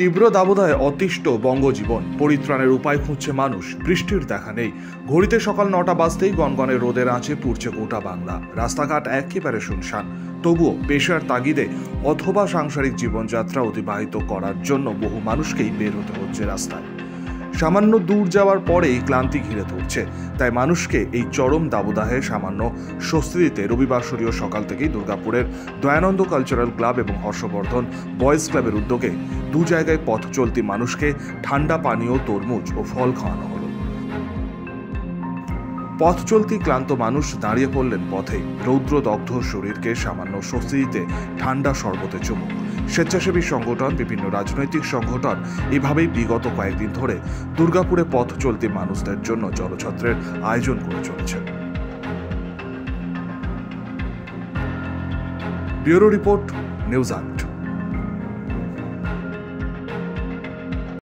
তীব্র দাবদাহে অতিষ্ঠ বঙ্গজীবন। পরিত্রাণের উপায় খুঁজছে মানুষ। বৃষ্টির দেখা নেই। ঘড়িতে সকাল 9টা বাজতেই গনগনে রোদের আঁচে পুড়ছে গোটা বাংলা। রাস্তাঘাট একেবারে শুনশান। তবুও পেশার তাগিদে অথবা সাংসারিক জীবনযাত্রা অতিবাহিত করার জন্য বহু মানুষকেই বের হতে হচ্ছে রাস্তায়। সামান্য দূর যাওয়ার পরেই ক্লান্তি ঘিরে ধরছে। তাই মানুষকে এই চরম দাবদাহে সামান্য স্বস্তি দিতে রবিবাসরীয় সকাল থেকেই দুর্গাপুরের দয়ানন্দ কালচারাল ক্লাব এবং হর্ষবর্ধন বয়েজ ক্লাবের উদ্যোগে দু জায়গায় পথ চলতি মানুষকে ঠান্ডা পানীয়, তরমুজ ও ফল খাওয়ানো হলো। পথ চলতি ক্লান্ত মানুষ দাঁড়িয়ে পড়লেন পথে। রৌদ্রদগ্ধ শরীরকে সামান্য স্বস্তি দিতে ঠান্ডা শরবতে চুমুক। স্বেচ্ছাসেবী সংগঠন, বিভিন্ন রাজনৈতিক সংগঠন এভাবেই বিগত কয়েকদিন ধরে দুর্গাপুরে পথ চলতি মানুষদের জন্য জলছত্রের আয়োজন করে চলেছে। ব্যুরো রিপোর্ট, নিউজ আট।